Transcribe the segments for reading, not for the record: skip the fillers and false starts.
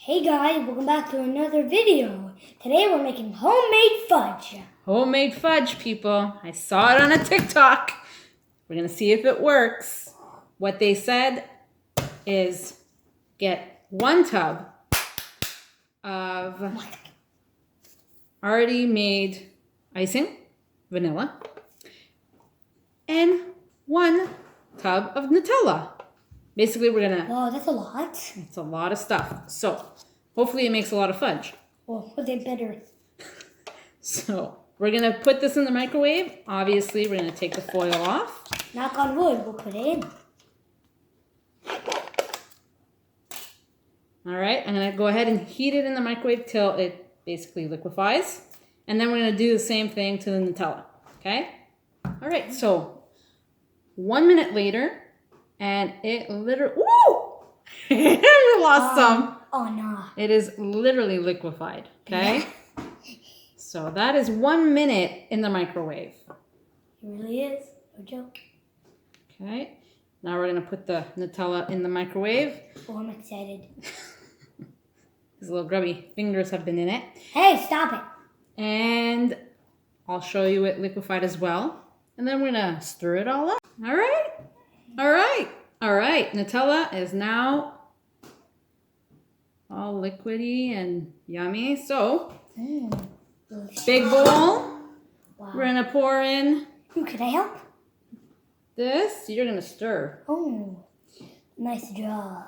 Hey guys, welcome back to another video. Today we're making homemade fudge. Homemade fudge, people. I saw it on a TikTok. We're going to see if it works. What they said is get 1 tub of already made icing, vanilla, and 1 tub of Nutella. Basically, we're going to... Wow, that's a lot. It's a lot of stuff. So, hopefully it makes a lot of fudge. Well, but they better. So, we're going to put this in the microwave. Obviously, we're going to take the foil off. Knock on wood, we'll put it in. All right, I'm going to go ahead and heat it in the microwave till it basically liquefies. And then we're going to do the same thing to the Nutella, okay? All right, so 1 minute later, and it literally, woo! We lost some. Oh, no. It is literally liquefied, okay? So that is 1 minute in the microwave. It really is. No joke. Okay, now we're going to put the Nutella in the microwave. Oh, I'm excited. His little grubby fingers have been in it. Hey, stop it. And I'll show you it liquefied as well. And then we're going to stir it all up. All right. All right. All right. Nutella is now all liquidy and yummy. So, big bowl. Wow. We're going to pour in Ooh, can I help? this. You're going to stir. Oh, nice job.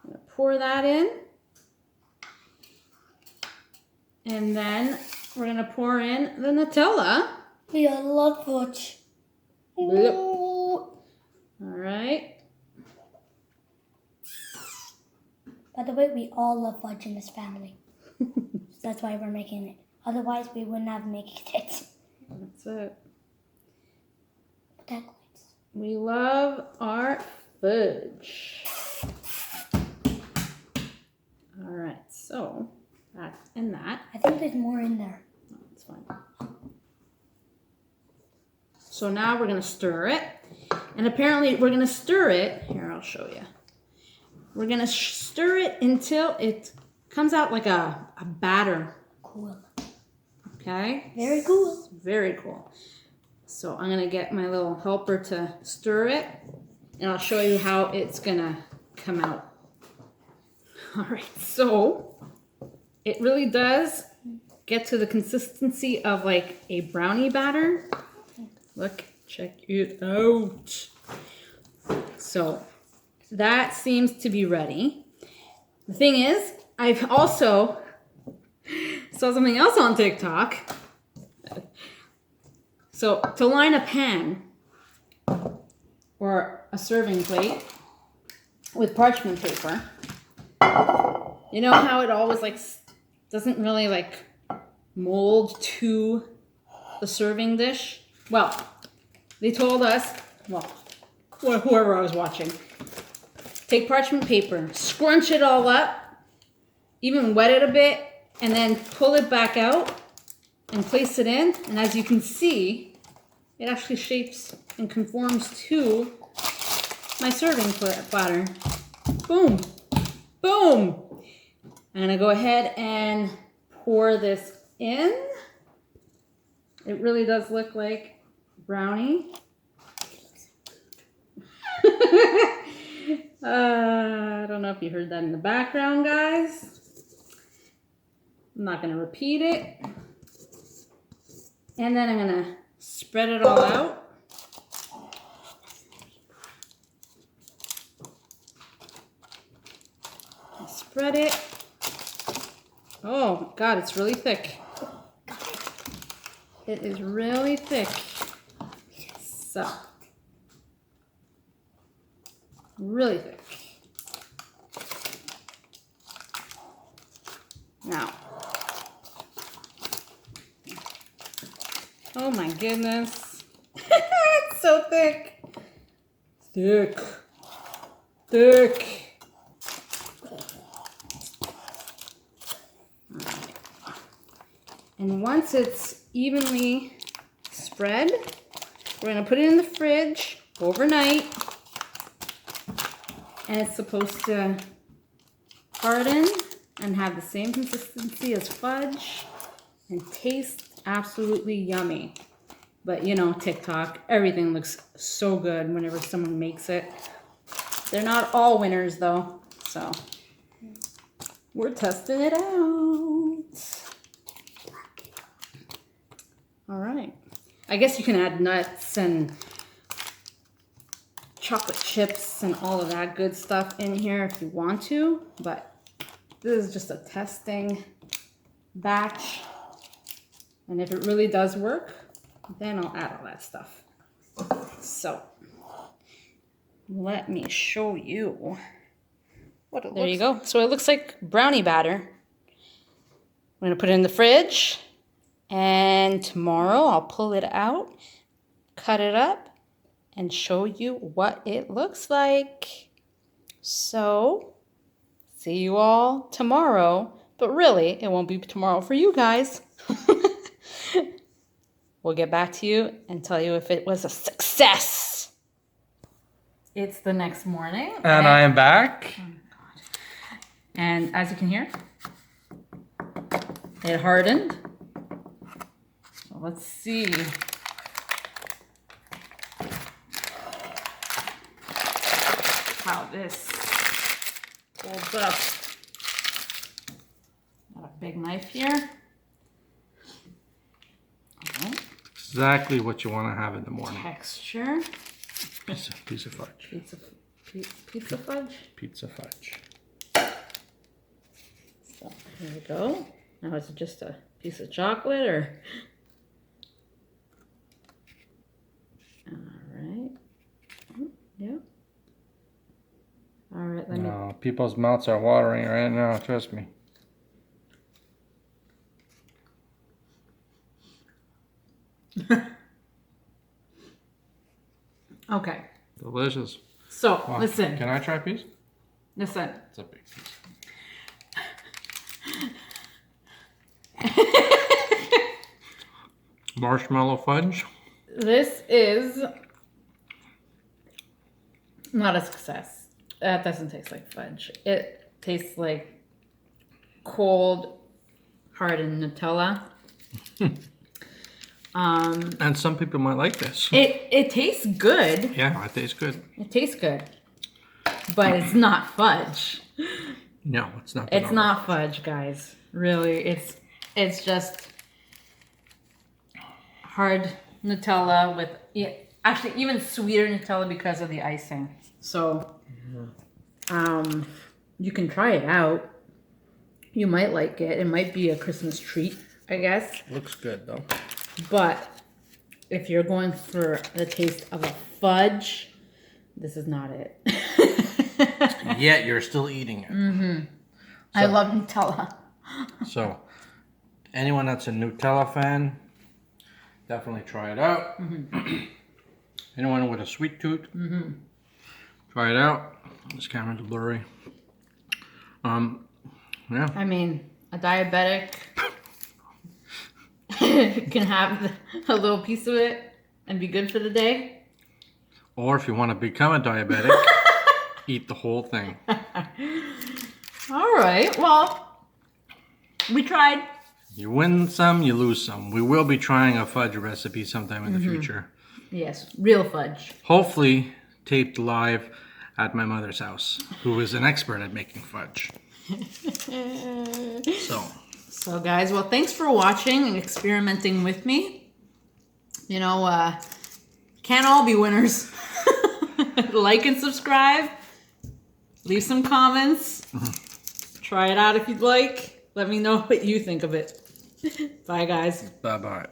I'm going to pour that in. And then we're going to pour in the Nutella. We got a lot of fudge. Yep. Ooh. All right. By the way, we all love fudge in this family. So that's why we're making it. Otherwise, we wouldn't have made it. That's it. That We love our fudge. All right, so that and that. I think there's more in there. That's fine. So now we're going to stir it. And apparently we're going to stir it. Here, I'll show you. We're going to stir it until it comes out like a batter. Cool. Okay? Very cool. Very cool. So I'm going to get my little helper to stir it. And I'll show you how it's going to come out. All right, so it really does get to the consistency of like a brownie batter. Look, check it out. So that seems to be ready. The thing is, I've also saw something else on TikTok. So to line a pan or a serving plate with parchment paper, you know how it always like doesn't really like mold to the serving dish? Well, they told us, well, whoever I was watching, take parchment paper, scrunch it all up, even wet it a bit, and then pull it back out and place it in. And as you can see, it actually shapes and conforms to my serving platter. Boom, boom. I'm gonna go ahead and pour this in. It really does look like brownie. I don't know if you heard that in the background, guys. I'm not going to repeat it. And then I'm going to spread it all out. Spread it. Oh, God, it's really thick. It is really thick. So, really thick. Now, oh my goodness. It's so thick. Thick. Thick. And once it's evenly spread, we're going to put it in the fridge overnight. And it's supposed to harden and have the same consistency as fudge and taste absolutely yummy. But you know, TikTok, everything looks so good whenever someone makes it. They're not all winners though, so we're testing it out. All right. I guess you can add nuts and chocolate chips and all of that good stuff in here if you want to, but this is just a testing batch. And if it really does work, then I'll add all that stuff. So let me show you what it looks like. There you go. So it looks like brownie batter. I'm gonna put it in the fridge, and tomorrow I'll pull it out, cut it up, and show you what it looks like. So see you all tomorrow, but really it won't be tomorrow for you guys. We'll get back to you and tell you if it was a success. It's the next morning. And I am back. Oh God. And as you can hear, it hardened. So let's see. How this folds up. Got a big knife here. Okay. Exactly what you want to have in the morning. Texture. Piece of fudge. Pizza fudge. Pizza fudge. So here we go. Now is it just a piece of chocolate or? All right. Yeah. All right. Let me. No, people's mouths are watering right now. Trust me. Okay. Delicious. So Wow. listen. Can I try a piece? Listen. It's a big piece. Marshmallow fudge. This is not a success. That doesn't taste like fudge. It tastes like cold, hardened Nutella. And some people might like this. It tastes good. Yeah, it tastes good. It tastes good, but it's not fudge. No, it's not. It's not fudge, guys. Really, it's just hard Nutella with actually even sweeter Nutella because of the icing. So, you can try it out. You might like it. It might be a Christmas treat, I guess. Looks good though. But if you're going for the taste of a fudge, this is not it. Yet you're still eating it. Mm-hmm. I love Nutella. So, anyone that's a Nutella fan, definitely try it out. Mm-hmm. Anyone with a sweet tooth, try it out. This camera's blurry. Yeah. I mean, a diabetic can have a little piece of it and be good for the day. Or if you want to become a diabetic, eat the whole thing. All right. Well, we tried. You win some, you lose some. We will be trying a fudge recipe sometime in the future. Yes, real fudge. Hopefully taped live at my mother's house, who is an expert at making fudge. So guys, well, thanks for watching and experimenting with me. You know, can't all be winners. Like and subscribe. Leave some comments. Try it out if you'd like. Let me know what you think of it. Bye, guys. Bye-bye.